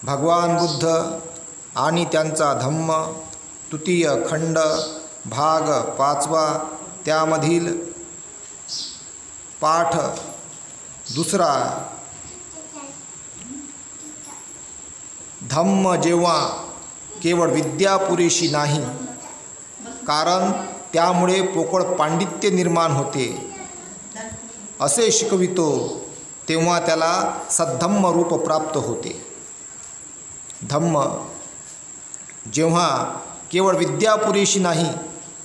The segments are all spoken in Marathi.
भगवान बुद्ध आणि त्यांचा धम्म तृतीय खंड भाग 5वा त्यामधील पाठ 2. धम्म जेव्हा केवळ विद्या पुरेशी नाही, कारण त्यामुळे पोकळ पांडित्य निर्माण होते, असे शिकवितो तेव्हा त्याला सद्धम्म रूप प्राप्त होते. धम्म जेव्हा केवळ विद्या पुरेशी नाही,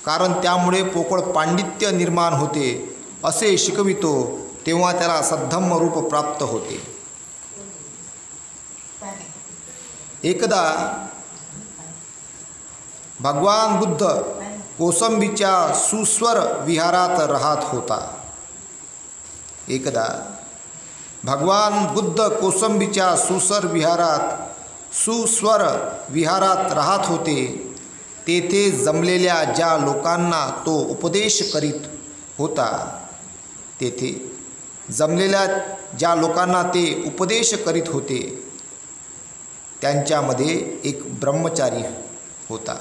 कारण त्यामुळे पोकळ पांडित्य निर्माण होते, असे शिकवितो तेव्हा त्याला सद्धम्म रूप प्राप्त होते. एकदा भगवान बुद्ध कोसंबीच्या सुस्वर विहारात राहत होता. एकदा भगवान बुद्ध कोसंबीच्या सुस्वर विहारात राहत होते. तेथे जमलेल्या ज्या लोकांना तो उपदेश करीत होता, तेथे जमलेल्या ज्या लोकांना ते उपदेश करीत होते, त्यांच्यामध्ये एक ब्रह्मचारी होता.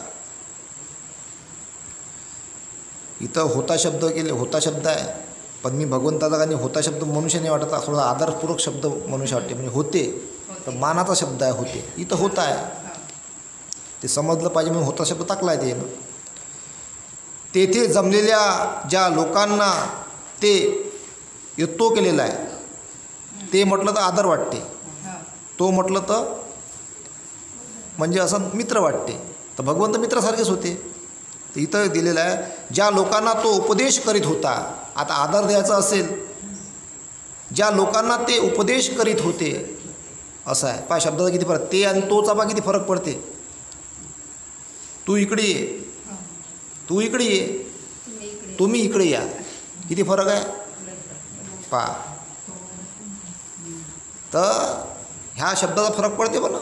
इथं होता शब्द केले, होता शब्द आहे, पण मी भगवंताचा आणि होता शब्द मनुष्य नाही वाटत, थोडा आदरपूर्वक शब्द मनुष्य वाटते. म्हणजे होते तर मानाचा शब्द आहे, होते. इथं होता आहे, ते समजलं पाहिजे म्हणून होता शब्द टाकला आहे त्यानं. तेथे जमलेल्या ज्या लोकांना ते तो केलेला आहे, ते म्हटलं तर आदर वाटते, तो म्हटलं तर म्हणजे असं मित्र वाटते. तर भगवंत मित्रासारखेच होते. तर इथं दिलेलं आहे, ज्या लोकांना तो उपदेश करीत होता. आता आदर द्यायचा असेल, ज्या लोकांना ते उपदेश करीत होते, असं आहे. पहा शब्दाचा किती फरक, ते आणि तोचा पहा किती फरक पडते. तू इकडे ये, तू इकडे ये, तुम्ही इकडे या, किती फरक आहे पहा. तर ह्या शब्दाचा फरक पडते बघा.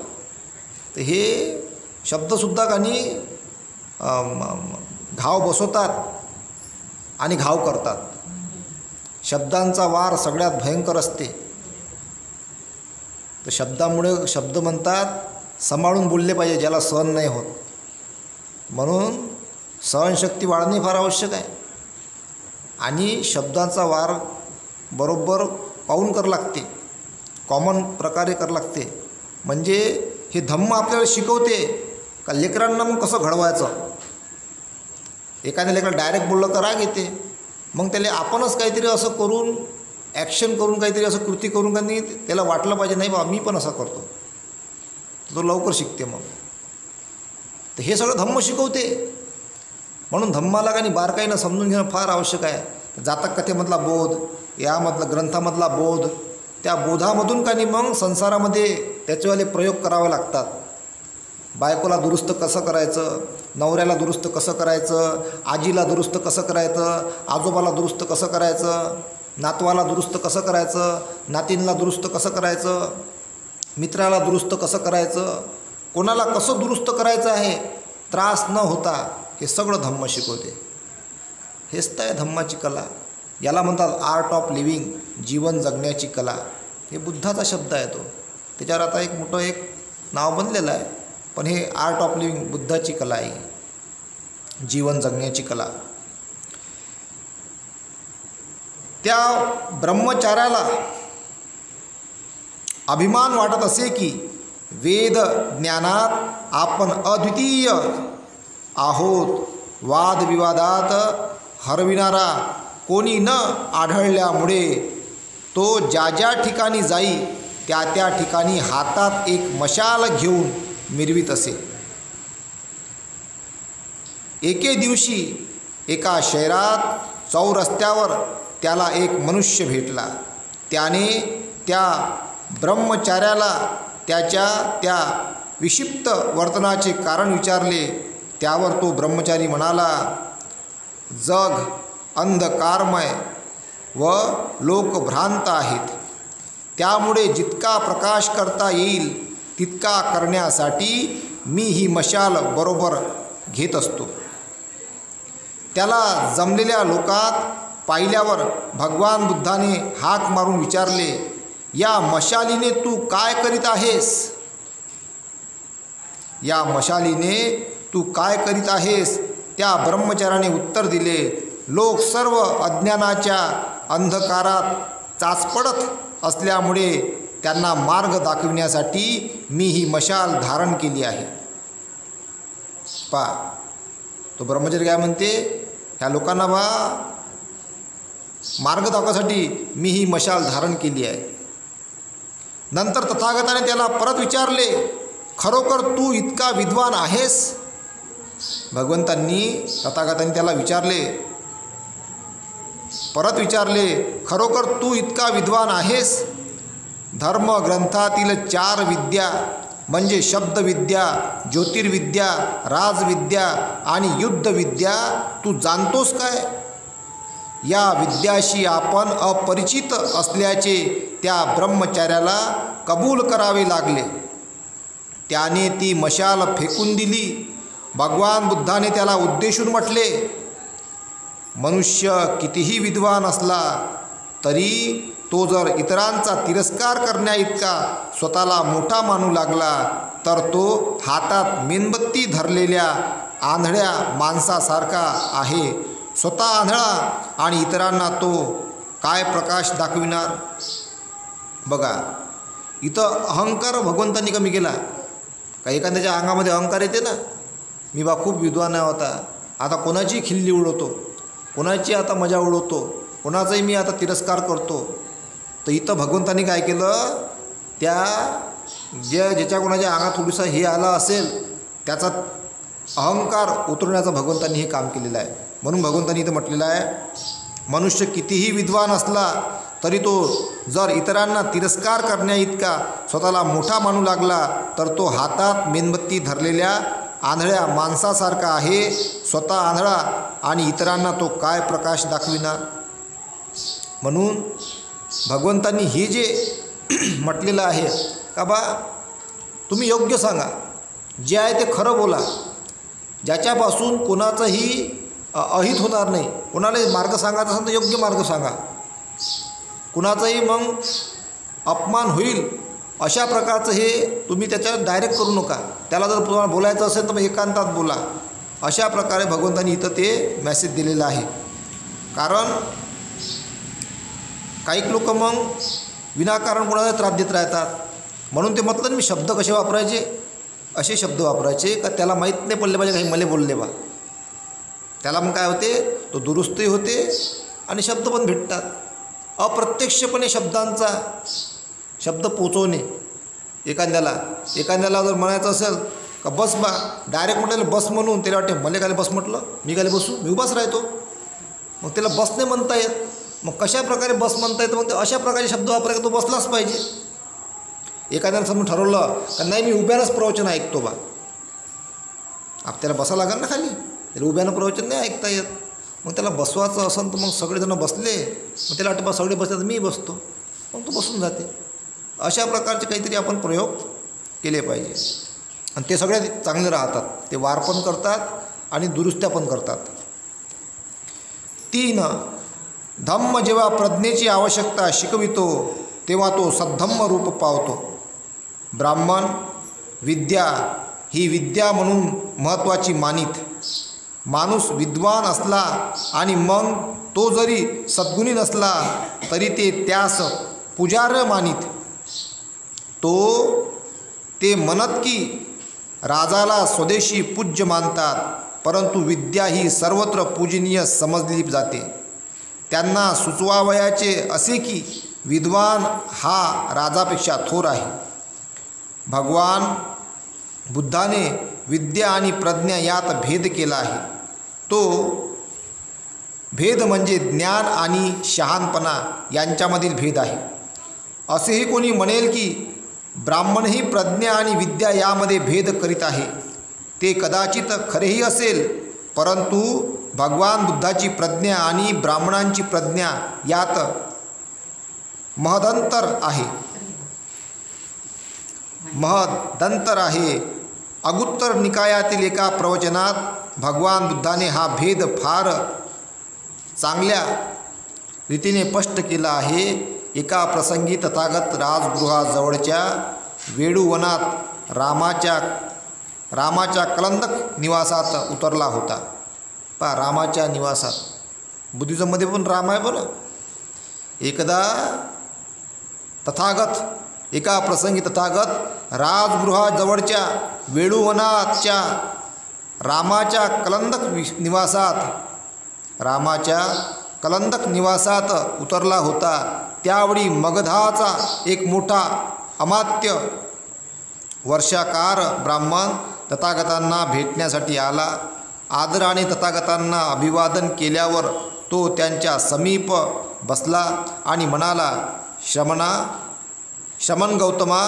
तर हे शब्दसुद्धा काही घाव बसवतात आणि घाव करतात. शब्दांचा वार सगळ्यात भयंकर असते. तर शब्दामुळे शब्द म्हणतात सांभाळून बोलले पाहिजे, ज्याला सहन नाही होत. म्हणून सहनशक्ती वाढणे फार आवश्यक आहे. आणि शब्दांचा वार बरोबर पाहून करावं लागते, कॉमन प्रकारे करावं लागते. म्हणजे हे धम्म आपल्याला शिकवते का लेकरांना मग कसं घडवायचं. एखाद्या लेकराला डायरेक्ट बोललं तर राग येते, मग त्याला आपणच काहीतरी असं करून ॲक्शन करून काहीतरी असं कृती करून का नाही त्याला वाटलं पाहिजे, नाही बा मी पण असं करतो, तो लवकर शिकते. मग तर हे सगळं धम्म शिकवते. म्हणून धम्माला काही बारकाईनं समजून घेणं फार आवश्यक आहे. जातक कथेमधला बोध, यामधला ग्रंथामधला बोध, त्या बोधामधून काही मग संसारामध्ये त्याचेवाले प्रयोग करावे लागतात. बायकोला दुरुस्त कसं करायचं, नवऱ्याला दुरुस्त कसं करायचं, आजीला दुरुस्त कसं करायचं, आजोबाला दुरुस्त कसं करायचं, नातवाला दुरुस्त कसं करायचं, नातींला दुरुस्त कसं करायचं, मित्राला दुरुस्त कसं करायचं, कोणाला कसं दुरुस्त करायचं आहे त्रास न होता, हे सगळं धम्म शिकवते. हेच तर आहे धम्माची कला. याला म्हणतात आर्ट ऑफ लिव्हिंग, जीवन जगण्याची कला. हे बुद्धाचा शब्द आहे. तो त्याच्यावर आता एक मोठं एक नाव बनलेलं आहे, पण हे आर्ट ऑफ लिव्हिंग बुद्धाची कला आहे, जीवन जगण्याची कला. त्या ब्रह्मचार्याला अभिमान वाटत असे की वेद ज्ञानात आपण अद्वितीय आहोत. वादविवादात हरविणारा कोणी न आढळल्यामुळे तो ज्या ज्या ठिकाणी जाई त्या त्या ठिकाणी हातात एक मशाल घेऊन मिरवीत असे. एके दिवशी एका शहरात चौरस्त्यावर त्याला एक मनुष्य भेटला. त्याने त्या ब्रह्मचार्याला त्याच्या त्या विक्षिप्त वर्तनाचे कारण विचारले. त्यावर तो ब्रह्मचारी म्हणाला, जग अंधकारमय व लोक भ्रांत आहेत, त्यामुळे जितका प्रकाश करता येईल तितका करण्यासाठी मी ही मशाल बरोबर घेत असतो. त्याला जमलेल्या लोकात पाहिल्यावर भगवान बुद्धाने हाक मारून विचारले, या मशालीने तू काय करीत आहेस? या मशालीने तू काय करीत आहेस? त्या ब्रह्मचार्याने उत्तर दिले, लोक सर्व अज्ञानाच्या अंधकारात चाचपडत असल्यामुळे त्यांना मार्ग दाखविण्यासाठी मी ही मशाल धारण केली आहे. पहा, तो ब्रह्मचारी काय म्हणते, ह्या लोकांना मार्ग दाखवण्यासाठी मी ही मशाल धारण केली आहे. नंतर तथागताने त्याला परत विचारले, खरोखर तू इतका विद्वान आहेस? भगवंतांनी तथागतांनी त्याला परत विचारले, खरोखर तू इतका विद्वान आहेस? धर्मग्रंथातील 4 विद्या म्हणजे शब्दविद्या, ज्योतिर्विद्या, राजविद्या आणि युद्धविद्या तू जाणतोस काय? या विद्याशी आपण अपरिचित असल्याचे त्या ब्रह्मचार्याला कबूल करावे लागले. त्याने ती मशाल फेकून दिली. भगवान बुद्धाने त्याला उद्देशून म्हटले, मनुष्य कितीही विद्वान असला तरी तो जर इतरांचा तिरस्कार करण्याइतका स्वतःला मोठा मानू लागला तर तो हातात मेणबत्ती धरलेल्या आंधळ्या माणसासारखा आहे. स्वतः आंधळा आणि इतरांना तो काय प्रकाश दाखविणार? बघा, इथं अहंकार भगवंतांनी कमी केला. काही एखाद्याच्या अंगामध्ये अहंकार येते ना, मी खूप विद्वान होता, आता कोणाची खिल्ली उडवतो, कोणाची आता मजा उडवतो, कोणाचाही मी आता तिरस्कार करतो. तर इथं भगवंतांनी काय केलं, ज्याच्या कोणाच्या अंगात थोडंसं हे आलं असेल त्याचा अहंकार उतरवण्याचं भगवंतांनी हे काम केलेलं आहे. म्हणून भगवंतांनी इथं म्हटलेलं आहे, मनुष्य कितीही विद्वान असला तरी तो जर इतरांना तिरस्कार करण्याइतका स्वतःला मोठा मानू लागला तर तो हातात मेणबत्ती धरलेल्या आंधळ्या माणसासारखा आहे. स्वतः आंधळा आणि इतरांना तो काय प्रकाश दाखविणार? म्हणून भगवंतांनी हे जे म्हटलेलं आहे का तुम्ही योग्य सांगा, जे आहे ते खरं बोला, ज्याच्यापासून कोणाचंही अहित होणार नाही. कोणालाही मार्ग सांगायचा असेल तर योग्य मार्ग सांगा. कुणाचाही मग अपमान होईल अशा प्रकारचं हे तुम्ही त्याच्यावर डायरेक्ट करू नका. त्याला जर तुम्हाला बोलायचं असेल तर मग एकांतात बोला. अशा प्रकारे भगवंतांनी इथं ते मेसेज दिलेला आहे. कारण काही लोक मग विनाकारण कोणाला त्रास देत राहतात. म्हणून ते म्हटलं मी शब्द कसे वापरायचे, असे शब्द वापरायचे का त्याला माहीत नाही पडले पाहिजे काही मला बोलले त्याला मग काय होते, तो दुरुस्तही होते आणि शब्द पण भेटतात. अप्रत्यक्षपणे शब्द पोचवणे एखाद्याला जर म्हणायचं असेल का बस डायरेक्ट म्हटलं बस म्हणून त्याला वाटते मला काय बस म्हटलं, मी काय बसू, मी उभाच राहतो. मग त्याला बस नाही म्हणता येत. मग कशा प्रकारे बस म्हणता येतं? मग ते अशा प्रकारे शब्द वापरायला तो बसलाच पाहिजे. एखाद्यानं समजून ठरवलं का नाही मी उभ्यानंच प्रवचन ऐकतो आपल्याला बसा लागेल ना खाली, त्याला उभ्यानं प्रवचन नाही ऐकता येत. मग त्याला बसवायचं असेल तर मग सगळेजण बसले, मग त्याला वाटतं सगळे बसले तर मी बसतो, मग तो बसून जाते. अशा प्रकारचे काहीतरी आपण प्रयोग केले पाहिजे आणि ते सगळे चांगले राहतात. ते वार पण करतात आणि दुरुस्त्या पण करतात. 3 धम्म जेव्हा प्रज्ञेची आवश्यकता शिकवितो तेव्हा तो सद्धम्म रूप पावतो. ब्राह्मण विद्या ही विद्या म्हणून महत्त्वाची मानित. माणूस विद्वान असला आणि मग तो जरी सद्गुणी नसला तरी ते त्यास पुजार्य मानित. ते म्हणत की राजाला स्वदेशी पूज्य मानतात, परंतु विद्या ही सर्वत्र पूजनीय समजली जाते. त्यांना सुचवावयाचे असे की विद्वान हा राजापेक्षा थोर आहे. भगवान बुद्धाने विद्या आणि प्रज्ञा यात भेद केला आहे. तो भेद म्हणजे ज्ञान आणि शहाणपणा यांच्यामधील भेद आहे. असेही कोणी म्हणेल की ब्राह्मणही प्रज्ञा आणि विद्या यामध्ये भेद करीत आहे. ते कदाचित खरेही असेल, परंतु भगवान बुद्धाची प्रज्ञा आणि ब्राह्मणांची प्रज्ञा यात महदंतर आहे. अगुत्तर निकायातील एका प्रवचनात भगवान बुद्धाने हा भेद फार चांगल्या रीतीने स्पष्ट केला आहे. एका प्रसंगी तथागत राजगृहाजवळच्या वेडूवनात रामाच्या कलंदक निवासात उतरला होता. पहा, रामाच्या निवासात. बुद्धिझममध्ये पण राम आहे बरं. एकदा एका प्रसंगी तथागत राजगृहाजवळच्या वेळुवनाच्या रामाच्या कलंदक निवासात उतरला होता. त्यावेळी मगधाचा एक मोठा अमात्य वर्षाकार ब्राह्मण तथागतांना भेटण्यासाठी आला. आदराने तथागतांना अभिवादन केल्यावर तो त्यांच्या समीप बसला आणि म्हणाला, श्रमण गौतमा,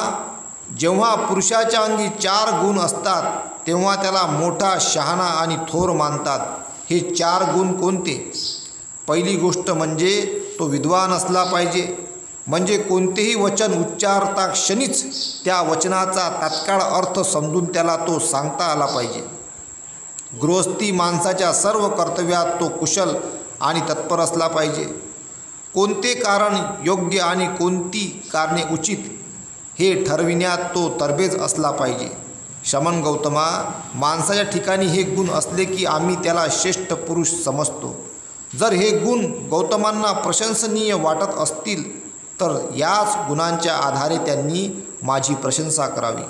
जेव्हा पुरुषाच्या अंगी 4 गुण असतात तेव्हा त्याला मोठा, शहाणा आणि थोर मानतात. हे 4 गुण कोणते? पहिली गोष्ट म्हणजे तो विद्वान असला पाहिजे. म्हणजे कोणतेही वचन उच्चारता क्षणीच त्या वचनाचा तात्काळ अर्थ समजून त्याला तो सांगता आला पाहिजे. गृहस्थी माणसाच्या सर्व कर्तव्यात तो कुशल आणि तत्पर असला पाहिजे. कोणते कारण योग्य आणि कोणती कारणे उचित हे ठरविण्यात तो तरबेज असला पाहिजे. श्रमण गौतमा, माणसाच्या ठिकाणी हे गुण असले की आम्ही त्याला श्रेष्ठ पुरुष समजतो. जर हे गुण गौतमांना प्रशंसनीय वाटत असतील तर याच गुणांच्या आधारे त्यांनी माझी प्रशंसा करावी.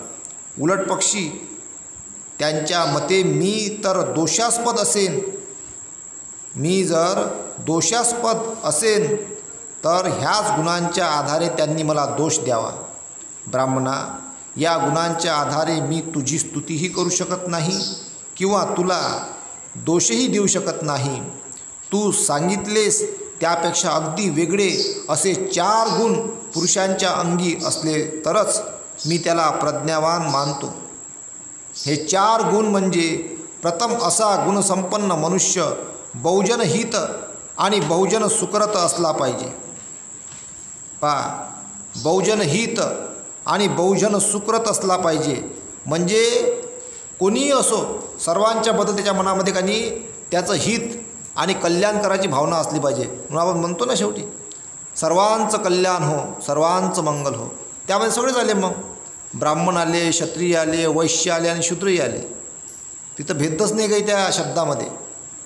उलटपक्षी त्यांच्या मते मी जर दोषास्पद असेन तर ह्याच गुणांच्या आधारे त्यांनी मला दोष द्यावा. ब्राह्मणा, या गुणांच्या आधारे मी तुझी स्तुतीही करू शकत नाही किंवा तुला दोषही देऊ शकत नाही. तू सांगितलेस त्यापेक्षा अगदी वेगळे असे 4 गुण पुरुषांच्या अंगी असले तरच मी त्याला प्रज्ञावान मानतो. हे 4 गुण म्हणजे, प्रथम असा गुणसंपन्न मनुष्य बहुजन हित आणि बहुजन सुकृत असला पाहिजे. बहुजन हित आणि बहुजन सुकृत असला पाहिजे. म्हणजे कोणीही असो, सर्वांच्या बद्दल त्याच्या मनामध्ये काही त्याचं हित आणि कल्याण करायची भावना असली पाहिजे. म्हणून आपण म्हणतो ना शेवटी, सर्वांचं कल्याण हो, सर्वांचं मंगल हो. त्यामध्ये सगळेच आले. मग ब्राह्मण आले, क्षत्रिय आले, वैश्य आले आणि शूद्रही आले. तिथं भेदच नाही काही त्या शब्दामध्ये.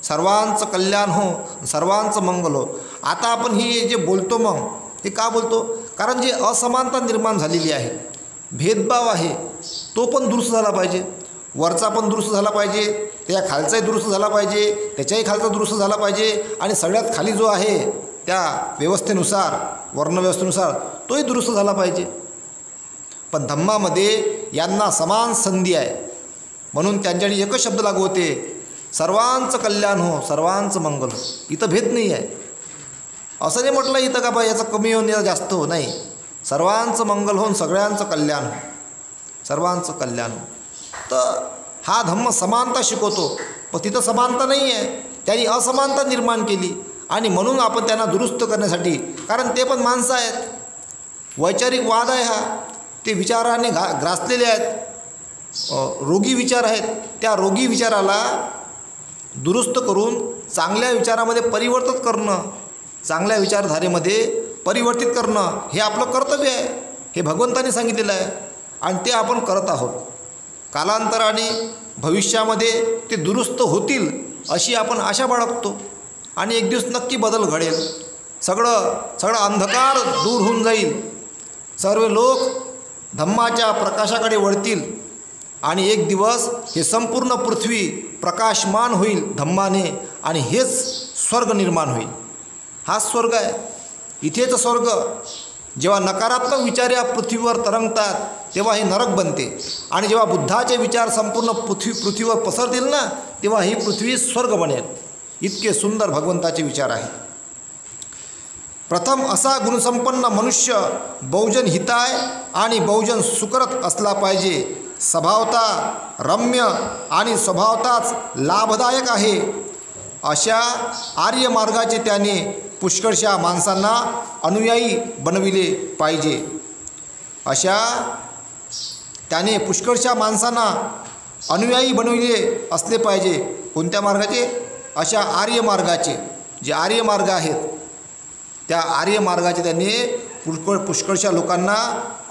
सर्वांचं कल्याण हो, सर्वांचं मंगल हो. आता आपण हे जे बोलतो, मग हे का बोलतो? कारण जे असमानता निर्माण झालेली आहे, भेदभाव आहे, तो पण दुरुस्त झाला पाहिजे. वरचा पण दुरुस्त झाला पाहिजे, त्या खालचाही दुरुस्त झाला पाहिजे, त्याच्याही खालचा दुरुस्त झाला पाहिजे, आणि सगळ्यात खाली जो आहे त्या व्यवस्थेनुसार, वर्णव्यवस्थेनुसार तोही दुरुस्त झाला पाहिजे. पण धम्मामध्ये यांना समान संधी आहे, म्हणून त्यांच्याकडे एकच शब्द लागू होते, सर्वांचं कल्याण हो, सर्वांचं मंगल हो. इथं भेद नाही आहे. असं नाही म्हटलं इथं का बा याचं कमी हो, याचं जास्त हो. नाही, सर्वांचं मंगल हो, सगळ्यांचं कल्याण हो, सर्वांचं कल्याण हो. तर हा धम्म समानता शिकवतो. पण तिथं समानता नाही आहे, त्यांनी असमानता निर्माण केली. आणि म्हणून आपण त्यांना दुरुस्त करण्यासाठी, कारण ते पण माणसं आहेत, वैचारिक वाद आहे हा, ते विचाराने ग्रासलेले आहेत, रोगी विचार आहेत. त्या रोगी विचाराला दुरुस्त करून चांगल्या विचारामध्ये परिवर्तित करणं, चांगल्या विचारधारेमध्ये परिवर्तित करणं हे आपलं कर्तव्य आहे. हे भगवंतांनी सांगितलेलं आहे आणि ते आपण करत आहोत. कालांतराने भविष्यामध्ये ते दुरुस्त होतील अशी आपण आशा बाळगतो आणि एक दिवस नक्की बदल घडेल. सगळं अंधकार दूर होऊन जाईल. सर्व लोक धम्माच्या प्रकाशाकडे वळतील आणि एक दिवस हे संपूर्ण पृथ्वी प्रकाशमान होईल धम्माने आणि हेच स्वर्ग निर्माण होईल. हाच स्वर्ग आहे. इथेच स्वर्ग. जेव्हा नकारात्मक विचार या पृथ्वीवर तरंगतात तेव्हा हे नरक बनते, आणि जेव्हा बुद्धाचे विचार संपूर्ण पृथ्वीवर पसरतील ना, तेव्हा ही पृथ्वी स्वर्ग बनेल. इतके सुंदर भगवंताचे विचार आहेत. प्रथम असा गुणसंपन्न मनुष्य बहुजन हिताय आणि बहुजन सुकृत असला पाहिजे. स्वभावता रम्य आणि स्वभावताच लाभदायक आहे. अशा आर्य मार्गाचे त्याने पुष्कळशा माणसांना अनुयायी बनविले पाहिजे. त्याने पुष्कळशा माणसांना अनुयायी बनविले असले पाहिजे. कोणत्या मार्गाचे? अशा आर्य मार्गाचे. जे आर्य मार्ग आहेत त्या आर्य मार्गाचे त्यांनी पुष्कळशा लोकांना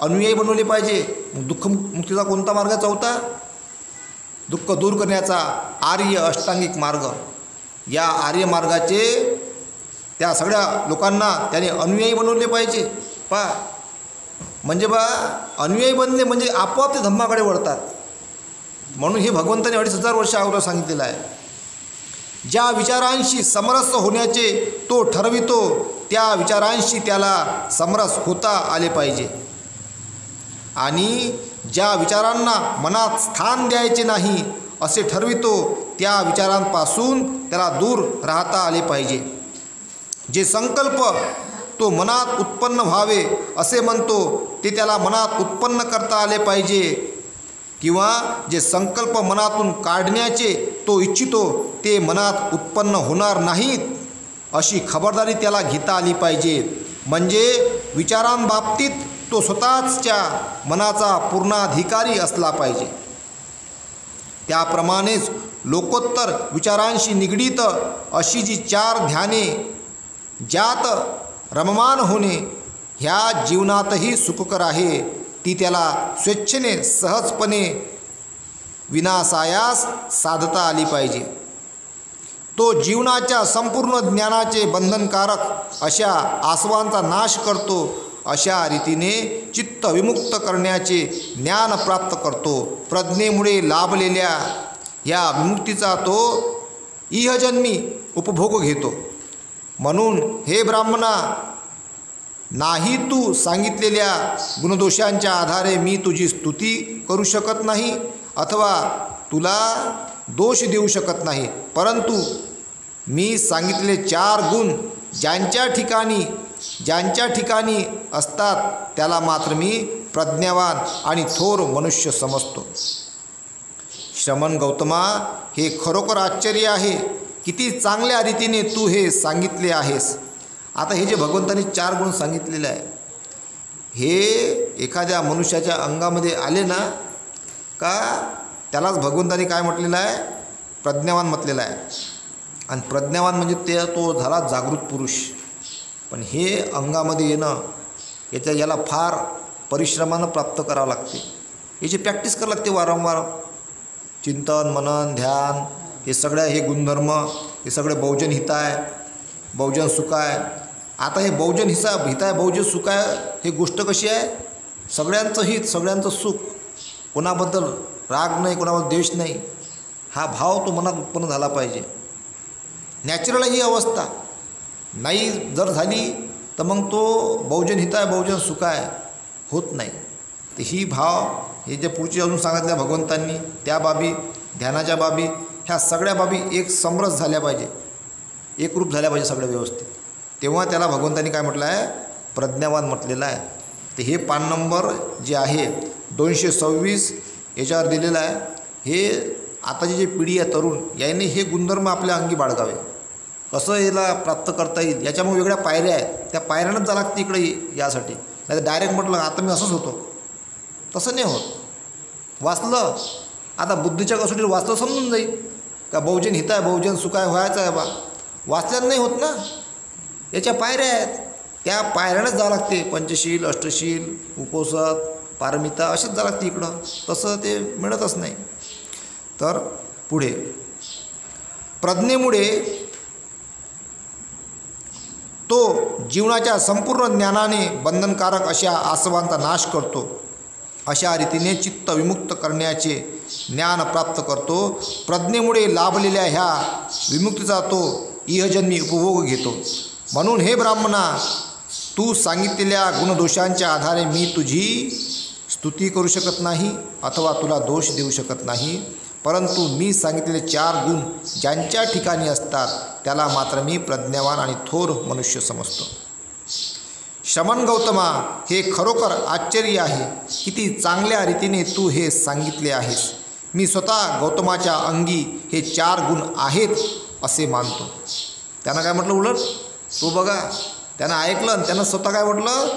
अनुयायी बनवले पाहिजे. दुःख मुक्तीचा कोणता मार्ग? चौथा. दुःख दूर करण्याचा आर्य अष्टांगिक मार्ग, या आर्य मार्गाचे त्या सगळ्या लोकांना त्याने अनुयायी बनवले पाहिजे. म्हणजे अनुयायी बनले म्हणजे आपोआप ते धम्माकडे वळतात. म्हणून हे भगवंताने 2500 वर्ष अगोदर सांगितलेलं आहे. ज्या विचारांशी समरस होण्याचे तो ठरवितो त्या विचारांशी त्याला समरस होता आले पाहिजे, आणि ज्या विचारांना मनात स्थान द्यायचे नाही असे ठरवितो त्या विचारांपासून त्याला दूर राहता आले पाहिजे. जे संकल्प तो मनात उत्पन्न व्हावे असे म्हणतो ते त्याला मनात उत्पन्न करता आले पाहिजे, किंवा जे संकल्प मनातून काढण्याचे तो इच्छितो ते मनात उत्पन्न होणार नाहीत अशी खबरदारी त्याला घेता आली पाहिजे. म्हणजे विचारांबाबतीत तो स्वतःच्या मनाचा पूर्णाधिकारी असला पाहिजे. त्याप्रमाणेच लोकोत्तर विचारांशी निगडीत अशी जी 4 ध्याने, ज्यात रममान होणे ह्या जीवनातही सुखकर आहे, ती त्याला स्वेच्छेने सहजपणे विनासायास साधता आली पाहिजे. तो जीवनाच्या संपूर्ण ज्ञानाचे बंधनकारक अशा आसवांचा नाश करतो. अशा रीतीने चित्त विमुक्त करण्याचे ज्ञान प्राप्त करतो. प्रज्ञेमुळे लाभलेल्या ह्या विमुक्तीचा तो इहजन्मी उपभोग घेतो. म्हणून हे ब्राह्मणा, नाही तू सांगितलेल्या गुणदोषांच्या आधारे मी तुझी स्तुती करू शकत नाही अथवा तुला दोष देऊ शकत नाही, परंतु मी सांगितलेले 4 गुण ज्यांच्या ठिकाणी असतात त्याला मात्र मी प्रज्ञावान आणि थोर मनुष्य समजतो. श्रमण गौतमा, हे खरोखर आश्चर्य आहे. किती चांगल्या रीतीने तू हे सांगितले आहेस. आता हे जे भगवंतांनी 4 गुण सांगितलेले आहे, हे एखाद्या मनुष्याच्या अंगामध्ये आले ना का त्यालाच भगवंतांनी काय म्हटलेलं आहे? प्रज्ञावान म्हटलेलं आहे. आणि प्रज्ञावान म्हणजे तो झाला जागृत पुरुष. पण हे अंगामध्ये येणं याला फार परिश्रमानं प्राप्त करावं लागते. याची प्रॅक्टिस करावं लागते वारंवार. चिंतन, मनन, ध्यान, हे गुणधर्म, हे सगळे बहुजन हित आहे, बहुजन सुख आहे. आता हे बहुजन हित आहे, बहुजन सुख आहे, हे गोष्ट कशी आहे? सगळ्यांचं हित, सगळ्यांचं सुख, कोणाबद्दल राग नाही, कोणाबद्दल द्वेष नाही, हा भाव तो मनात उत्पन्न झाला पाहिजे. नॅचरल ही अवस्था नाही जर झाली तर मग तो बहुजन हित आहे, बहुजन सुख आहे होत नाही. तर ही भाव, हे जे पुढची अजून सांगितल्या भगवंतांनी त्या बाबी, ध्यानाच्या बाबी, ह्या सगळ्या बाबी एक समरस झाल्या पाहिजे, एकरूप झाल्या पाहिजे सगळ्या व्यवस्थित. तेव्हा त्याला भगवंतांनी काय म्हटलं आहे? प्रज्ञावान म्हटलेलं आहे. तर हे पान नंबर जे आहे 226 याच्यावर दिलेलं आहे. हे आताची जी पिढी आहे तरुण, याने हे गुणधर्म आपल्या अंगी बाळगावे. कसं याला प्राप्त करता येईल याच्यामुळे वेगळ्या पायऱ्या आहेत, त्या पायऱ्यानंच जावं लागते इकडे यासाठी. नाही तर डायरेक्ट म्हटलं आता मी असंच होतो, तसं नाही होत. वाचलं, आता बुद्धीच्या कसोटीवर वाचलं समजून जाईल का बहुजन हित आहे, बहुजन सुख आहे, व्हायचं आहे बा. वाचल्यानं नाही होत ना, याच्या पायऱ्या आहेत, त्या पायऱ्यानंच जावं लागते. पंचशील, अष्टशील, उपोषद, पारमिता असेच जावं लागते इकडं. तसं ते मिळतच नाही. तर पुढे प्रज्ञेमुळे तो जीवनाच्या संपूर्ण ज्ञानाने बंधनकारक अशा आसवांचा नाश करतो. अशा रीतीने चित्त विमुक्त करण्याचे ज्ञान प्राप्त करतो. प्रज्ञेमुळे लाभलेल्या ह्या विमुक्तीचा तो इहजन्मी उपभोग घेतो. म्हणून हे ब्राह्मणा, तू सांगितलेल्या गुणदोषांच्या आधारे मी तुझी स्तुती करू शकत नाही अथवा तुला दोष देऊ शकत नाही, परंतु मी सांगितलेले 4 गुण ज्यांच्या ठिकाणी असतात त्याला मात्र मी प्रज्ञावान आणि थोर मनुष्य समजतो. श्रमण गौतमा, हे खरोखर आश्चर्य आहे. किती चांगल्या रीतीने तू हे सांगितले आहेस. मी स्वतः गौतमाच्या अंगी हे 4 गुण आहेत असे मानतो. त्यानं काय म्हटलं? उलट तो बघा, त्यानं ऐकलं आणि त्यानं स्वतः काय म्हटलं?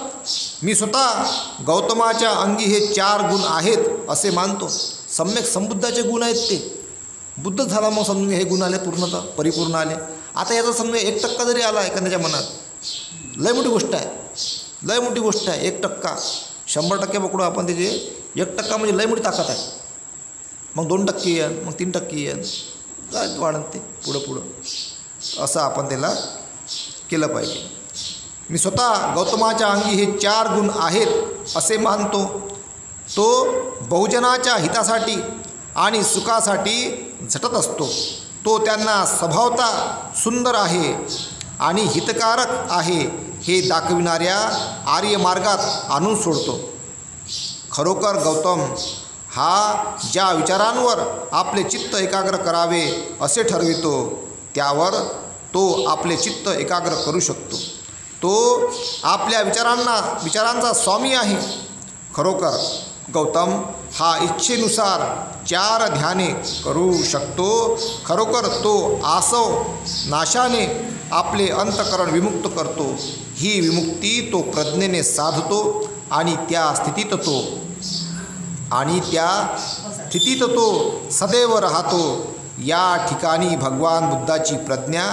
मी स्वतः गौतमाच्या अंगी हे 4 गुण आहेत असे मानतो. सम्यक संबुद्धाचे गुण आहेत, ते बुद्धच झाला. मग समजून हे गुण आले, पूर्णतः परिपूर्ण आले. आता याचा समजा 1% जरी आला एखाद्याच्या मनात, लय मोठी गोष्ट आहे, लय मोठी गोष्ट आहे. 1%, 100% पकडू आपण त्याचे, 1% म्हणजे लय मोठी ताकद आहे. मग 2% येईल, मग 3% येईल, काय वाढते पुढं असं आपण त्याला केलं पाहिजे. मी स्वतः गौतमाच्या अंगी हे 4 गुण आहेत असे मानतो. तो बहुजनाच्या हितासाठी आणि सुखासाठी झटत असतो. तो त्यांना स्वभावता सुंदर आहे आणि हितकारक आहे हे दाखविणाऱ्या आर्य मार्गात आणून सोडतो. खरोखर गौतम हा ज्या विचारांवर आपले चित्त एकाग्र करावे असे ठरवितो त्यावर तो आपले चित्त एकाग्र करू शकतो. तो आपल्या विचारांचा स्वामी आहे. खरोखर गौतम हा इच्छेनुसार 4 ध्याने करू शकतो. खरोखर तो आसव नाशाने आपले अंतःकरण विमुक्त करतो. ही विमुक्ती तो प्रज्ञेने साधतो आणि त्या स्थितीत तो सदैव राहतो. या ठिकाणी भगवान बुद्धाची प्रज्ञा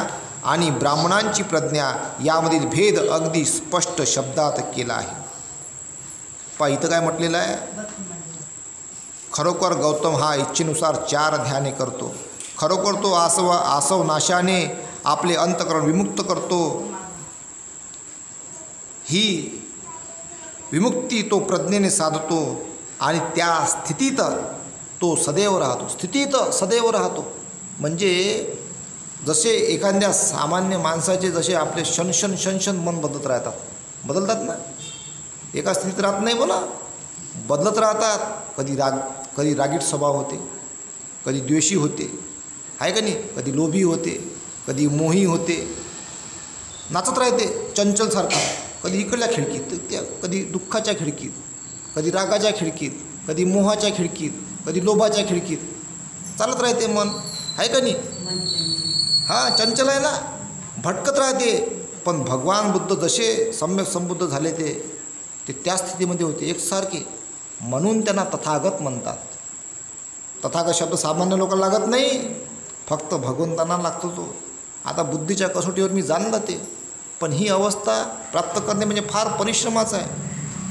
आणि ब्राह्मणांची प्रज्ञा यामधील भेद अगदी स्पष्ट शब्दात केला आहे. पहा इथं काय म्हटलेलं आहे. खरोखर गौतम हा इच्छेनुसार 4 ध्याने करतो. खरोखर तो आसव नाशाने आपले अंतःकरण विमुक्त करतो. ही विमुक्ती तो प्रज्ञेने साधतो आणि त्या स्थितीत तो सदैव राहतो. म्हणजे जसे एखाद्या सामान्य माणसाचे जसे आपले क्षण मन बदलतात ना, एका स्थितीत राहत नाही बोला, बदलत राहतात. कधी रागीट स्वभाव होते, कधी द्वेषी होते, आहे का नाही, कधी लोभी होते, कधी मोही होते, नाचत राहते चंचलसारखा, कधी इकडल्या खिडकीत, कधी दुःखाच्या खिडकीत, कधी रागाच्या खिडकीत, कधी मोहाच्या खिडकीत, कधी लोभाच्या खिडकीत चालत राहते मन, आहे का नाही. हां, चंचल आहे ना, भटकत राहते. पण भगवान बुद्ध जसे सम्यक संबुद्ध झाले ते त्या स्थितीमध्ये होते एकसारखे, म्हणून त्यांना तथागत म्हणतात. तथागत शब्द सामान्य लोकांना लागत नाही, फक्त भगवंतांना लागतो तो. आता बुद्धीच्या कसोटीवर मी जाणलं ते, पण ही अवस्था प्राप्त करणे म्हणजे फार परिश्रमाचं आहे.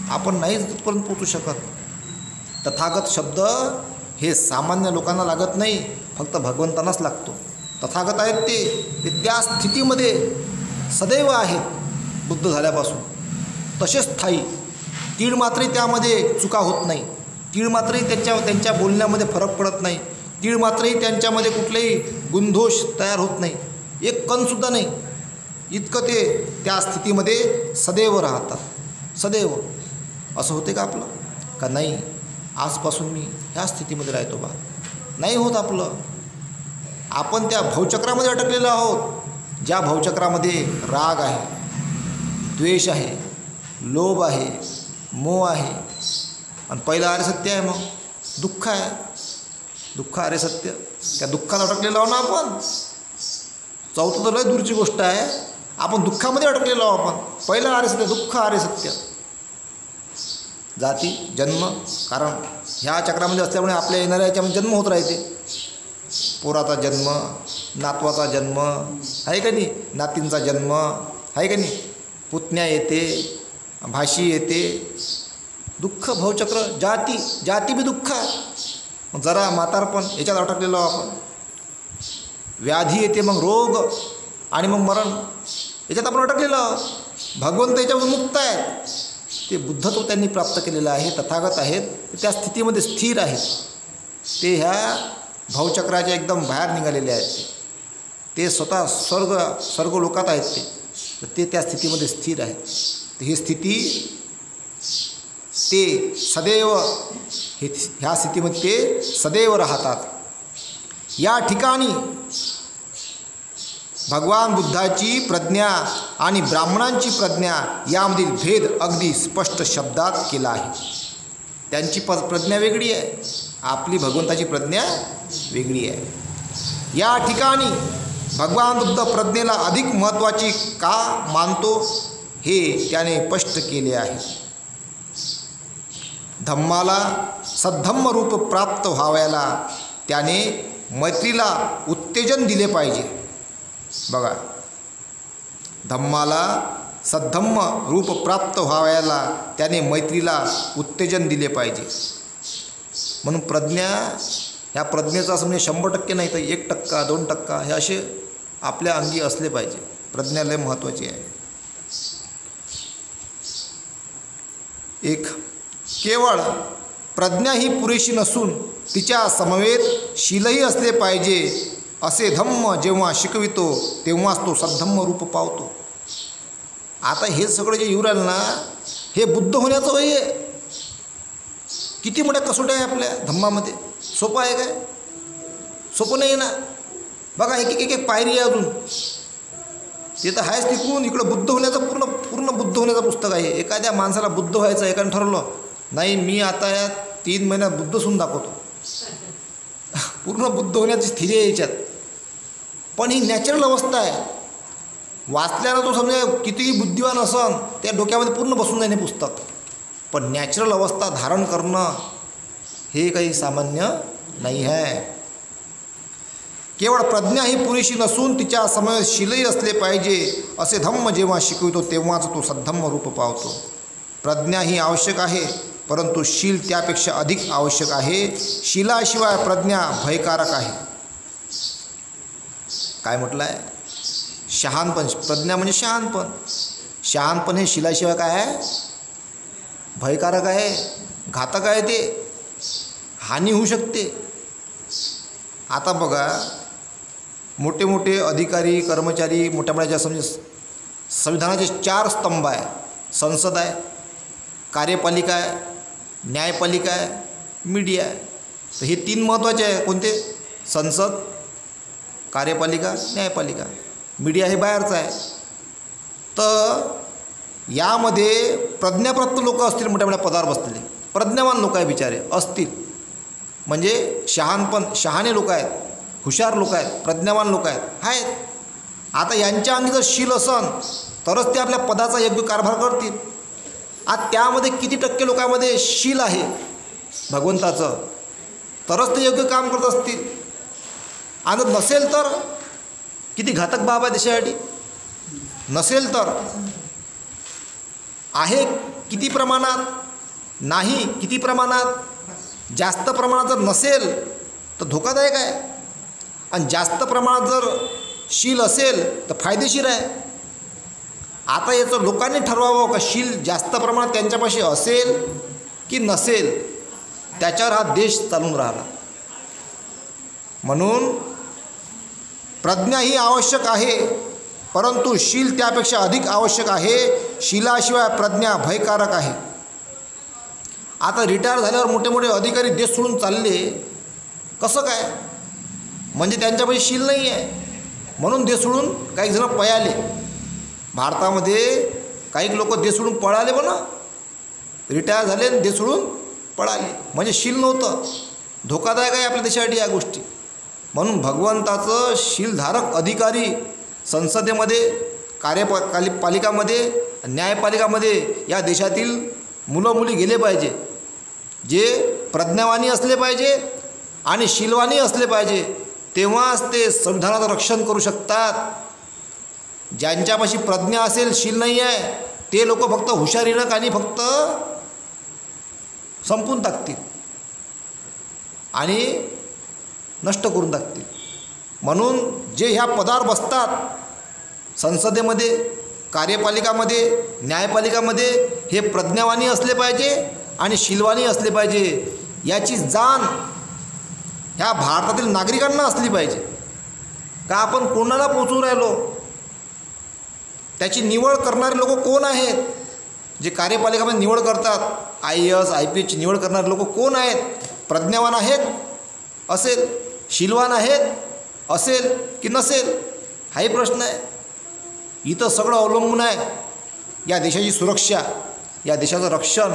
आपण नाहीच तिथपर्यंत पोचू शकत. तथागत शब्द हे सामान्य लोकांना लागत नाही, फक्त भगवंतांनाच लागतो. तथागत आहेत ते त्या स्थितीमध्ये सदैव आहेत बुद्ध झाल्यापासून, तसेच स्थायी. तीळ मात्रही त्यामध्ये चुका होत नाही, तीळ मात्रही त्यांच्या बोलण्यामध्ये फरक पडत नाही, तीळ मात्रही त्यांच्यामध्ये कुठलेही गुणदोष तयार होत नाही, एक कणसुद्धा नाही. इतकं ते त्या स्थितीमध्ये सदैव राहतात. सदैव असं होते का आपलं? का नाही, आजपासून मी ह्या स्थितीमध्ये राहतो बा, नाही होत आपलं. आपण त्या भवचक्रामध्ये अटकलेलो आहोत, ज्या भवचक्रामध्ये राग आहे, द्वेष आहे, लोभ आहे, मोह आहे, आणि पहिलं आर्य सत्य आहे, मग दुःख आहे. दुःख आर्य सत्य, त्या दुःखात अटकलेलो आहो ना आपण. चौथं तर लय दूरची गोष्ट आहे, आपण दुःखामध्ये अटकलेलो आहो आपण. पहिलं आर्य सत्य, दुःख आर्य सत्य. जाती जन्म, कारण ह्या चक्रामध्ये असल्यामुळे आपल्या येणाऱ्या याच्यामध्ये जन्म होत राहते. पोराचा जन्म, नातवाचा जन्म, आहे का नाही, नातींचा जन्म, आहे का नाही, पुतण्या येते, भाशी येते, दुःख भवचक्र. जाती बी दुःख आहे. जरा म्हातारपण याच्यात अटकलेलो आपण. व्याधी येते, मग रोग, आणि मग मरण, याच्यात आपण अटकलेलो आहोत. भगवंत याच्यावर मुक्त आहे. ते बुद्धत्व त्यांनी प्राप्त केलेलं आहे, तथागत आहेत, त्या स्थितीमध्ये स्थिर आहेत. ते ह्या भवचक्राच्या एकदम बाहेर निघालेले आहेत. ते स्वतः स्वर्ग लोकात आहेत. ते त्या स्थितीमध्ये स्थिर आहेत. ही स्थिती ते सदैव ह्या स्थितीमध्ये ते सदैव राहतात. या ठिकाणी भगवान बुद्धाची प्रज्ञा आणि ब्राह्मणांची प्रज्ञा यामधील भेद अगदी स्पष्ट शब्दात केला आहे. त्यांची प्रज्ञा वेगळी आहे, आपली भगवंताची प्रज्ञा वेगळी आहे. या ठिकाणी भगवान बुद्ध प्रज्ञेला अधिक महत्त्वाची का मानतो हे त्याने स्पष्ट केले आहे. धम्माला सद्धम्म रूप प्राप्त व्हावयाला त्याने मैत्रीला उत्तेजन दिले पाहिजे. बघा, धम्माला सद्धम्म रूप प्राप्त व्हावयाला त्याने मैत्रीला उत्तेजन दिले पाहिजे. म्हणून प्रज्ञा ह्या प्रज्ञेचं असं म्हणजे 100% नाही तर 1%, 2% हे असे आपल्या अंगी असले पाहिजे. प्रज्ञा लय महत्त्वाची आहे. एक, केवळ प्रज्ञा ही पुरेशी नसून तिच्या समवेत शीलही असले पाहिजे. असे धम्म जेव्हा शिकवितो तेव्हाच तो सद्धम्म रूप पावतो. आता हे सगळं जे येऊ राहिलं ना, हे बुद्ध होण्याचं वय आहे. किती मोठ्या कसोट्या आहे आपल्या धम्मामध्ये. सोपं आहे काय? सोपं नाही ना. बघा एक एक पायरी आहे अजून. ते तर आहेच तिकडून इकडं बुद्ध होण्याचं पूर्ण बुद्ध होण्याचं पुस्तक आहे. एखाद्या माणसाला बुद्ध व्हायचं एकाने ठरवलं नाही मी आता या 3 महिन्यात बुद्ध होऊन दाखवतो, पूर्ण बुद्ध होण्याची स्थिती आहे याच्यात. पण ही नॅचरल अवस्था आहे. वाचल्यानं तो समजा कितीही बुद्धिवान असन त्या डोक्यामध्ये पूर्ण बसून जाणे पुस्तक. पण नॅचरल अवस्था धारण करणं हे काही सामान्य नाही आहे. केवळ प्रज्ञा ही पुरेशी नसून तिच्या समवेत शीलही असले पाहिजे. असे धम्म जेव्हा शिकवितो तेव्हाच तो सद्धम्म रूप पावतो. प्रज्ञा ही आवश्यक आहे, परंतु शील त्यापेक्षा अधिक आवश्यक आहे. शीलाशिवाय प्रज्ञा भयकारक आहे. काय म्हटलं आहे? शहाणपण. प्रज्ञा म्हणजे शहाणपण. शहाणपण हे शीलाशिवाय काय आहे? भयकारक आहे, घातक आहे, ते हानी होऊ शकते. आता बघा मोठे मोठे अधिकारी कर्मचारी मोठ्या मोठ्या समजे संविधानाचे 4 स्तंभ आहे. संसद आहे, कार्यपालिका आहे, न्यायपालिका आहे, मीडिया आहे. तर हे 3 महत्त्वाचे आहे. कोणते? संसद, कार्यपालिका, न्यायपालिका. मीडिया हे बाहेरचं आहे. तर यामध्ये प्रज्ञाप्राप्त लोक असतील, मोठ्या मोठ्या पदावर बसलेले प्रज्ञावान लोक आहे बिचारे असतील. म्हणजे शहाणे लोक आहेत, हुशार लोक आहेत, प्रज्ञावान लोक आहेत. आता यांच्या अंगी जर शील असन तरच ते आपल्या पदाचा योग्य कारभार करतील. आज त्यामध्ये किती टक्के लोकांमध्ये शील आहे भगवंताचं, तरच ते योग्य काम करत असतील. आणि नसेल तर किती घातक बाब आहे देशासाठी. नसेल तर आहे किती प्रमाणात, नाही किती प्रमाणात. जास्त प्रमाणात जर नसेल तर धोकादायक आहे, आणि जास्त प्रमाणात जर शील असेल तर फायदेशीर आहे. आता याचं लोकांनी ठरवावं का शील जास्त प्रमाणात त्यांच्यापाशी असेल की नसेल, त्याच्यावर हा देश चालून राहिला. म्हणून प्रज्ञा ही आवश्यक आहे, परंतु शील त्यापेक्षा अधिक आवश्यक आहे. शीलाशिवाय प्रज्ञा भयकारक आहे. आता रिटायर झाल्यावर मोठे मोठे अधिकारी देश सोडून चालले, कसं काय? म्हणजे त्यांच्यापाशी शील नाही आहे म्हणून देश सोडून काही जण पळाले. भारतामध्ये काही लोक देश सोडून पळाले म्हणा, रिटायर झाले देश सोडून पळाले, म्हणजे शील नव्हतं. धोकादायक आहे आपल्या देशासाठी या गोष्टी. म्हणून भगवंताचं शीलधारक अधिकारी संसदेमध्ये, कार्यपालिकामध्ये, न्यायपालिकामध्ये या देशातील मुलं मुली गेले पाहिजे, जे प्रज्ञावानी असले पाहिजे आणि शीलवानी असले पाहिजे. तेव्हाच ते संविधानाचं रक्षण करू शकतात. ज्यांच्यापाशी प्रज्ञा असेल, शील नाही आहे, ते लोक फक्त हुशारीनं आणि फक्त संपून टाकतील आणि नष्ट करून टाकतील. म्हणून जे ह्या पदावर बसतात संसदेमध्ये, कार्यपालिकामध्ये, न्यायपालिकामध्ये, हे प्रज्ञावानी असले पाहिजे आणि शीलवानी असले पाहिजे. याची जाण ह्या भारतातील नागरिकांना असली पाहिजे का आपण कोणाला पोचू राहिलो. त्याची निवड करणारे लोक कोण आहेत? जे कार्यपालिकामध्ये निवड करतात, IAS IPSची निवड करणारे लोक कोण आहेत? प्रज्ञावान आहेत असेल, शीलवान आहेत असेल की नसेल, हाही प्रश्न आहे. इथं सगळं अवलंबून आहे या देशाची सुरक्षा, या देशाचं रक्षण.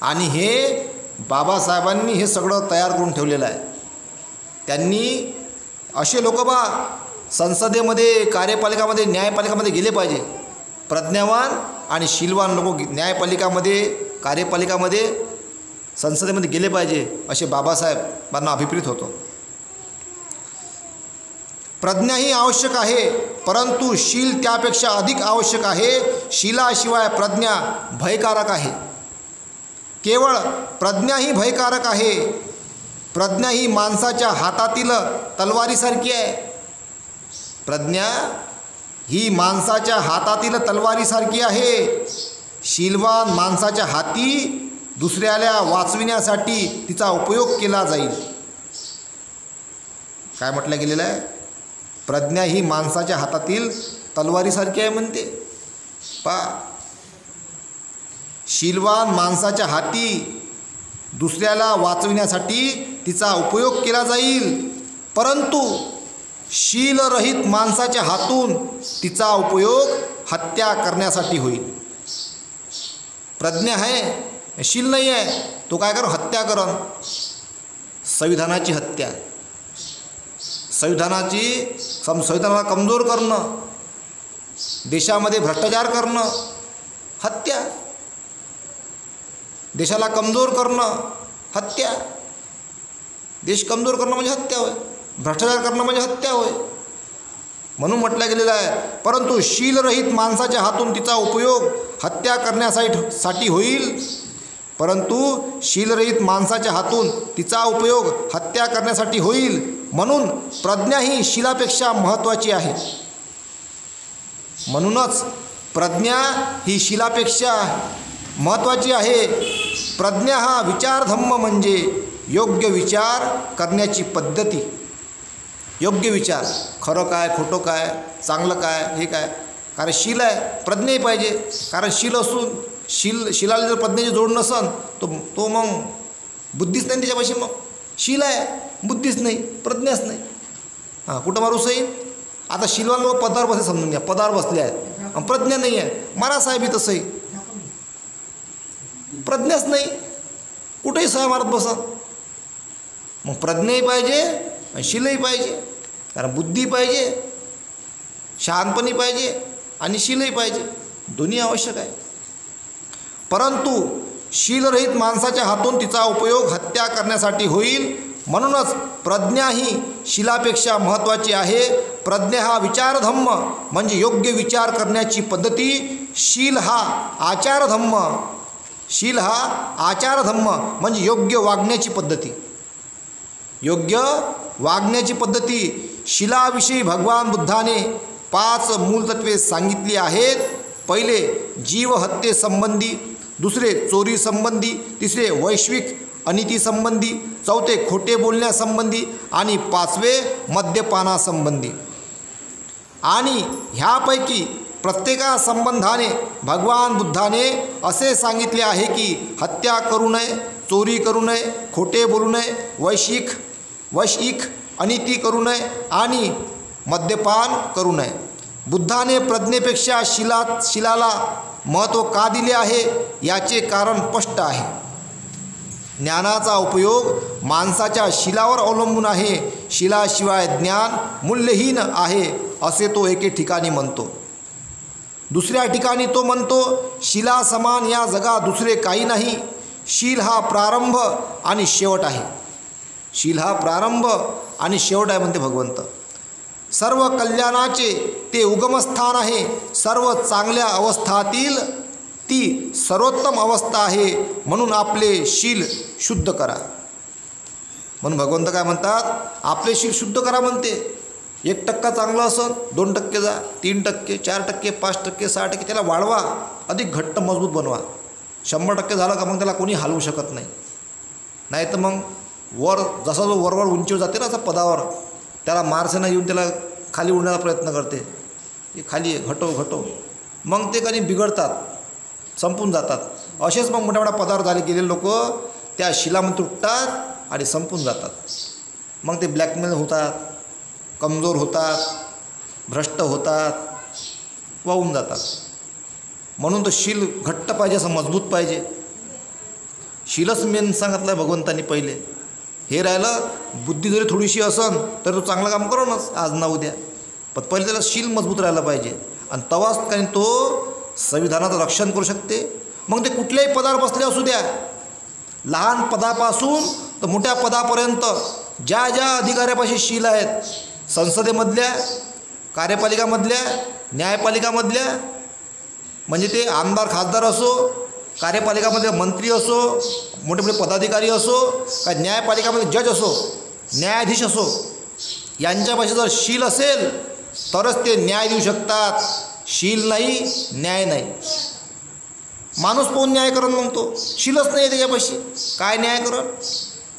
आणि हे बाबासाहेबांनी हे सगळं तयार करून ठेवलेलं आहे. त्यांनी असे लोक संसदेमध्ये, कार्यपालिकामध्ये, न्यायपालिकामध्ये गेले पाहिजे. प्रज्ञावान आणि शीलवान लोक न्यायपालिकामध्ये, कार्यपालिकामध्ये, संसदेमध्ये गेले पाहिजे, असे बाबासाहेबांना अभिप्रेत होतं. प्रज्ञा ही आवश्यक आहे, परंतु शील त्यापेक्षा अधिक आवश्यक आहे. शीलाशिवाय प्रज्ञा भयकारक आहे. केवळ प्रज्ञा ही भयकारक आहे. प्रज्ञा ही माणसाच्या हातातील तलवारीसारखी आहे. प्रज्ञा ही माणसाच्या हातातील तलवारीसारखी आहे. शीलवान माणसाच्या हाती दुसऱ्याला वाचविण्यासाठी तिचा उपयोग केला जाईल. काय म्हटलं गेलेलं आहे? प्रज्ञा ही माणसाच्या हातातील तलवारीसारखी आहे म्हणते. शीलवान माणसाच्या हाती दुसऱ्याला वाचविण्यासाठी तिचा उपयोग केला जाईल, परंतु शीलरहित माणसाच्या हातून तिचा उपयोग हत्या करण्यासाठी होईल. प्रज्ञा आहे, शील नाही आहे, तो काय कर? हत्या करण. संविधानाची हत्या, संविधानाला कमजोर करणं, देशामध्ये भ्रष्टाचार करणं, हत्या. देशाला कमजोर करणं, हत्या. देश कमजोर करणं म्हणजे हत्या होय. भ्रष्टाचार करणं म्हणजे हत्या होय. म्हणून म्हटलं गेलेलं आहे, परंतु शीलरहित माणसाच्या हातून तिचा उपयोग हत्या करण्यासाठी होईल. परंतु शीलरहित माणसाच्या हातून तिचा उपयोग हत्या करण्यासाठी होईल. म्हणून प्रज्ञा ही शीलापेक्षा महत्त्वाची आहे. म्हणूनच प्रज्ञा ही शीलापेक्षा महत्त्वाची आहे. प्रज्ञा हा विचारधम्म म्हणजे योग्य विचार करण्याची पद्धती. योग्य विचार, खरं काय, खोटं काय, चांगलं काय, हे काय. कारण शील आहे, प्रज्ञाही पाहिजे. कारण शील असून शिलाला जर प्रज्ञेची जोड नसन तो मग बुद्धीच नाही त्याच्यापाशी. मग शील आहे, बुद्धीच नाही, प्रज्ञाच नाही. कुठं मारू सही? आता शीलवान लोक पदावर बसले, समजून घ्या, पदावर बसले आहेत, प्रज्ञा नाही आहे. मारा साहेब ही तसंही प्रज्ञाच नाही, कुठेही सहा मारत बसत. मग प्रज्ञाही पाहिजे आणि शीलही पाहिजे. कारण बुद्धी पाहिजे, शहाणपणी पाहिजे आणि शीलही पाहिजे. दोन्ही आवश्यक आहे. परंतु शीलरहित माणसाच्या हातून तिचा उपयोग हत्या करण्यासाठी होईल. म्हणूनच प्रज्ञा ही शीलापेक्षा महत्त्वाची आहे. प्रज्ञा हा विचारधम्म म्हणजे योग्य विचार करण्याची पद्धती. शील हा आचारधम्म म्हणजे योग्य वागण्याची पद्धती. योग्य वागण्याची पद्धती. शीलाविषयी भगवान बुद्धाने 5 मूलतत्वे सांगितली आहेत. पहिले जीवहत्ये संबंधी, दुसरे चोरी संबंधी, तिसरे वैश्विक अनिती संबंधी, चौथे खोटे बोलण्यासंबंधी आणि 5वे मद्यपानासंबंधी. आणि ह्यापैकी प्रत्येका संबंधाने भगवान बुद्धाने असे सांगितले आहे की हत्या करू नये, चोरी करू नये, खोटे बोलू नये, वैश्विक अनिती करू नये आणि मद्यपान करू नये. बुद्धाने प्रज्ञेपेक्षा शीलाला महत्त्व का दिले आहे याचे कारण स्पष्ट आहे. ज्ञानाचा उपयोग माणसाच्या शीलावर अवलंबून आहे. शीलाशिवाय ज्ञान मूल्यहीन आहे असे तो एके ठिकाणी म्हणतो. दुसऱ्या ठिकाणी तो म्हणतो शीलासमान या जगात दुसरे काही नाही. शील हा प्रारंभ आणि शेवट आहे. शील हा प्रारंभ आणि शेवट आहे म्हणते भगवंत. सर्व कल्याणाचे ते उगमस्थान आहे. सर्व चांगल्या अवस्थातील ती सर्वोत्तम अवस्था आहे. म्हणून आपले शील शुद्ध करा. म्हणून भगवंत काय म्हणतात? आपले शील शुद्ध करा म्हणते. 1% चांगलं असेल, 2% जा, 3%, 4%, 5%, 6%, त्याला वाढवा, अधिक घट्ट मजबूत बनवा. 100% झालं का मग त्याला कोणी हलवू शकत नाही. नाही तर मग वर जसा जो वरवर उंचीवर जाते ना, असा पदावर, त्याला मारसेना येऊन त्याला खाली उडण्याचा प्रयत्न करते. ते खाली घटो मग ते काही बिघडतात, संपून जातात. असेच मग मोठ्या मोठ्या पदावर झाले गेलेले लोक त्या शिलामध्ये तुटतात आणि संपून जातात. मग ते ब्लॅकमेल होतात, कमजोर होतात, भ्रष्ट होतात, वाहून जातात. म्हणून तो शील घट्ट पाहिजे, असं मजबूत पाहिजे. शीलच मेन सांगितलं आहे भगवंतांनी पहिले. हे राहिलं बुद्धी जरी थोडीशी असन तर तो चांगलं काम करूनच आज ना उद्या, पण पहिले त्याला शील मजबूत राहायला पाहिजे. आणि तेव्हाच काही तो संविधानाचं रक्षण करू शकते. मग ते कुठल्याही पदावर बसले असू द्या, लहान पदापासून तर मोठ्या पदापर्यंत ज्या ज्या अधिकाऱ्यापाशी शील आहेत, संसदेमधल्या, कार्यपालिकामधल्या, न्यायपालिकामधल्या, म्हणजे ते आमदार खासदार असो कार्यपालिकामध्ये मंत्री असो, मोठे मोठे पदाधिकारी असो, का न्यायपालिकामध्ये जज असो, न्यायाधीश असो, यांच्यापाशी जर शील असेल तरच ते न्याय देऊ शकतात. शील नाही, न्याय नाही. माणूस पाहून न्याय करण म्हणतो, शीलच नाही त्याच्यापाशी, काय न्याय करण?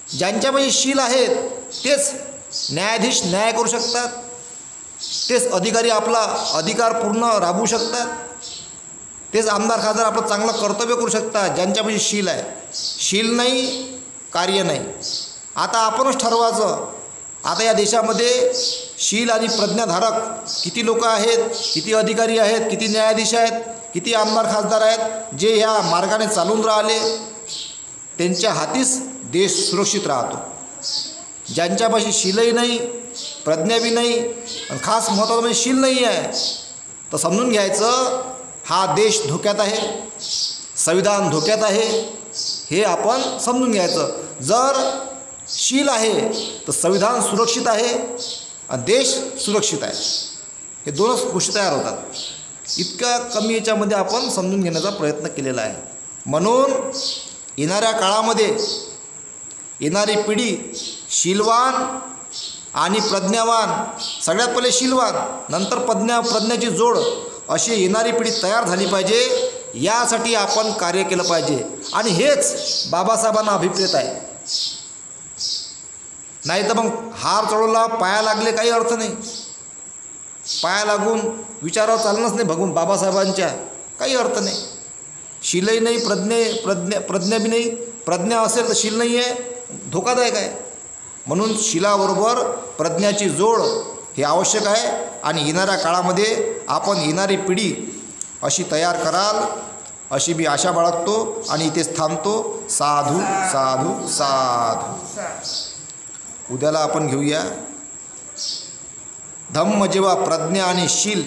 ज्यांच्यापाशी शील आहेत तेच न्यायाधीश न्याय करू शकतात, तेच अधिकारी आपला अधिकार पूर्ण राबवू शकतात, तेच आमदार खासदार आपलं चांगलं कर्तव्य करू शकतात ज्यांच्यापाशी शील आहे. शील नाही, कार्य नाही. आता आपणच ठरवायचं. आता या देशामध्ये शील आणि प्रज्ञाधारक किती लोक आहेत, किती अधिकारी आहेत, किती न्यायाधीश आहेत, किती आमदार खासदार आहेत जे ह्या मार्गाने चालून राहिले, त्यांच्या हातीच देश सुरक्षित राहतो. ज्यांच्यापाशी शीलही नाही, प्रज्ञा बी नाही, आणि खास महत्त्वाचं म्हणजे शील नाही आहे, तर समजून घ्यायचं हा देश धोक्यात आहे, संविधान धोक्यात आहे, हे आपण समजून घ्यायचं. जर शील आहे तर संविधान सुरक्षित आहे आणि देश सुरक्षित आहे. हे दोनच गोष्टी तयार होतात. इतक्या कमी याच्यामध्ये आपण समजून घेण्याचा प्रयत्न केलेला आहे. म्हणून येणाऱ्या काळामध्ये येणारी पिढी शीलवान आणि प्रज्ञावान, सगळ्यात पहिले शीलवान, नंतर प्रज्ञाची जोड अशी येणारी पिढी तयार झाली पाहिजे. यासाठी आपण कार्य केलं पाहिजे. आणि हेच बाबासाहेबांना अभिप्रेत आहे. नाही तर मग हार चढवला, पाया लागले, काही अर्थ नाही. पाया लागून विचारावर चालणंच नाही भगवून बाबासाहेबांच्या, काही अर्थ नाही. शीलही नाही, प्रज्ञा बी नाही. प्रज्ञा असेल तर शील नाही आहे, धोकादायक आहे. म्हणून शीलाबरोबर प्रज्ञाची जोड हे आवश्यक आहे. आणि येणाऱ्या काळामध्ये आपण येणारी पिढी अशी तयार कराल अशी मी आशा बाळगतो आणि इथेच थांबतो. साधू साधू साधू. उद्याला आपण घेऊया धम्म जेव्हा प्रज्ञा आणि शील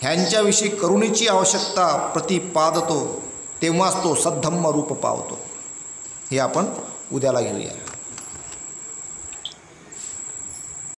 ह्यांच्याविषयी करुणेची आवश्यकता प्रतिपादतो तेव्हाच तो सद्धम्म रूप पावतो. हे आपण उद्याला घेऊया.